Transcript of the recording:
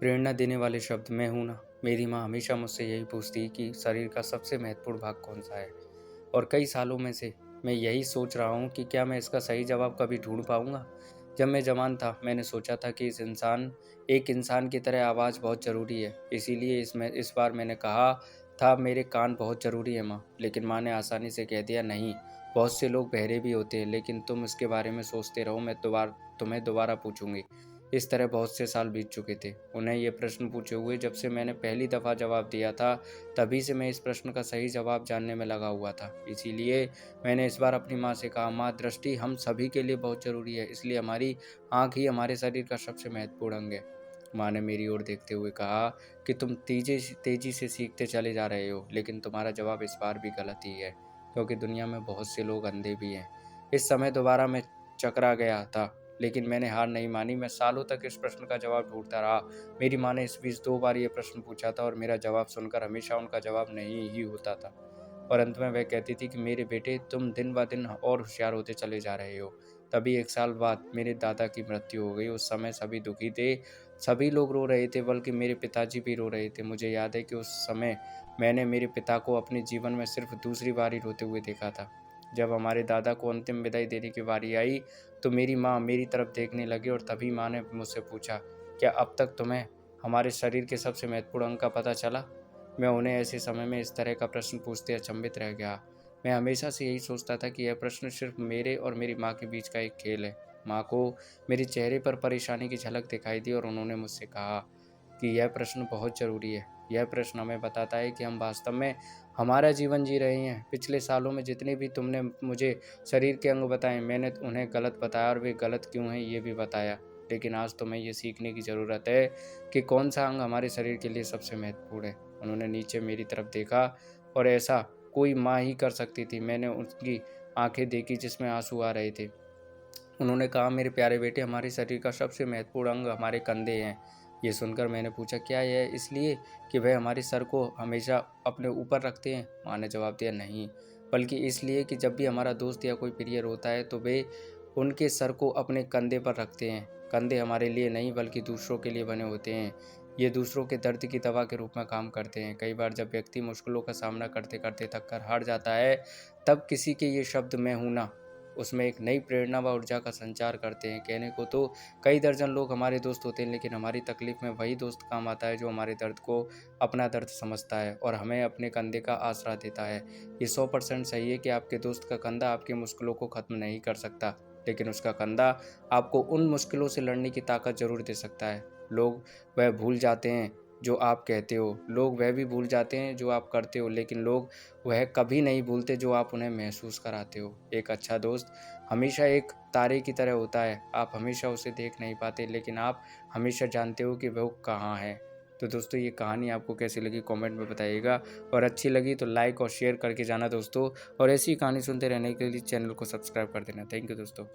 प्रेरणा देने वाले शब्द मैं हूँ ना। मेरी माँ हमेशा मुझसे यही पूछती कि शरीर का सबसे महत्वपूर्ण भाग कौन सा है। और कई सालों में से मैं यही सोच रहा हूँ कि क्या मैं इसका सही जवाब कभी ढूंढ पाऊंगा। जब मैं जवान था मैंने सोचा था कि एक इंसान की तरह आवाज़ बहुत ज़रूरी है, इसीलिए इस बार मैंने कहा था मेरे कान बहुत ज़रूरी है माँ। लेकिन माँ ने आसानी से कह दिया नहीं, बहुत से लोग बहरे भी होते हैं, लेकिन तुम इसके बारे में सोचते रहो, मैं तुम्हें दोबारा पूछूंगी। इस तरह बहुत से साल बीत चुके थे उन्हें ये प्रश्न पूछे हुए। जब से मैंने पहली दफ़ा जवाब दिया था तभी से मैं इस प्रश्न का सही जवाब जानने में लगा हुआ था। इसीलिए मैंने इस बार अपनी माँ से कहा, माँ दृष्टि हम सभी के लिए बहुत ज़रूरी है, इसलिए हमारी आँख ही हमारे शरीर का सबसे महत्वपूर्ण अंग है। माँ ने मेरी ओर देखते हुए कहा कि तुम तेजी से सीखते चले जा रहे हो, लेकिन तुम्हारा जवाब इस बार भी गलत ही है, क्योंकि दुनिया में बहुत से लोग अंधे भी हैं। इस समय दोबारा मैं चकरा गया था, लेकिन मैंने हार नहीं मानी। मैं सालों तक इस प्रश्न का जवाब ढूंढता रहा। मेरी माँ ने इस बीच 2 बार ये प्रश्न पूछा था और मेरा जवाब सुनकर हमेशा उनका जवाब नहीं ही होता था। और अंत में वह कहती थी कि मेरे बेटे तुम दिन ब दिन और होशियार होते चले जा रहे हो। तभी 1 साल बाद मेरे दादा की मृत्यु हो गई। उस समय सभी दुखी थे, सभी लोग रो रहे थे, बल्कि मेरे पिताजी भी रो रहे थे। मुझे याद है कि उस समय मैंने मेरे पिता को अपने जीवन में सिर्फ दूसरी बार ही रोते हुए देखा था। जब हमारे दादा को अंतिम विदाई देने की बारी आई तो मेरी माँ मेरी तरफ देखने लगी और तभी माँ ने मुझसे पूछा, क्या अब तक तुम्हें हमारे शरीर के सबसे महत्वपूर्ण अंग का पता चला? मैं उन्हें ऐसे समय में इस तरह का प्रश्न पूछते अचंभित रह गया। मैं हमेशा से यही सोचता था कि यह प्रश्न सिर्फ मेरे और मेरी माँ के बीच का एक खेल है। माँ को मेरे चेहरे पर परेशानी की झलक दिखाई दी और उन्होंने मुझसे कहा कि यह प्रश्न बहुत ज़रूरी है। यह प्रश्न हमें बताता है कि हम वास्तव में हमारा जीवन जी रहे हैं। पिछले सालों में जितने भी तुमने मुझे शरीर के अंग बताए, मैंने उन्हें गलत बताया और वे गलत क्यों हैं ये भी बताया। लेकिन आज तुम्हें ये सीखने की ज़रूरत है कि कौन सा अंग हमारे शरीर के लिए सबसे महत्वपूर्ण है। उन्होंने नीचे मेरी तरफ देखा और ऐसा कोई माँ ही कर सकती थी। मैंने उनकी आंखें देखी जिसमें आंसू आ रहे थे। उन्होंने कहा, मेरे प्यारे बेटे, हमारे शरीर का सबसे महत्वपूर्ण अंग हमारे कंधे हैं। ये सुनकर मैंने पूछा, क्या यह इसलिए कि वह हमारे सर को हमेशा अपने ऊपर रखते हैं? माँ ने जवाब दिया, नहीं, बल्कि इसलिए कि जब भी हमारा दोस्त या कोई प्रिय रोता है तो वे उनके सर को अपने कंधे पर रखते हैं। कंधे हमारे लिए नहीं बल्कि दूसरों के लिए बने होते हैं। ये दूसरों के दर्द की दवा के रूप में काम करते हैं। कई बार जब व्यक्ति मुश्किलों का सामना करते करते थक कर हार जाता है, तब किसी के ये शब्द मैं हूं ना उसमें एक नई प्रेरणा व ऊर्जा का संचार करते हैं। कहने को तो कई दर्जन लोग हमारे दोस्त होते हैं, लेकिन हमारी तकलीफ में वही दोस्त काम आता है जो हमारे दर्द को अपना दर्द समझता है और हमें अपने कंधे का आसरा देता है। ये 100% सही है कि आपके दोस्त का कंधा आपकी मुश्किलों को ख़त्म नहीं कर सकता, लेकिन उसका कंधा आपको उन मुश्किलों से लड़ने की ताकत जरूर दे सकता है। लोग वह भूल जाते हैं जो आप कहते हो, लोग वह भी भूल जाते हैं जो आप करते हो, लेकिन लोग वह कभी नहीं भूलते जो आप उन्हें महसूस कराते हो। एक अच्छा दोस्त हमेशा एक तारे की तरह होता है। आप हमेशा उसे देख नहीं पाते, लेकिन आप हमेशा जानते हो कि वह कहाँ है। तो दोस्तों, ये कहानी आपको कैसी लगी कमेंट में बताइएगा, और अच्छी लगी तो लाइक और शेयर करके जाना दोस्तों। और ऐसी कहानी सुनते रहने के लिए चैनल को सब्सक्राइब कर देना। थैंक यू दोस्तों।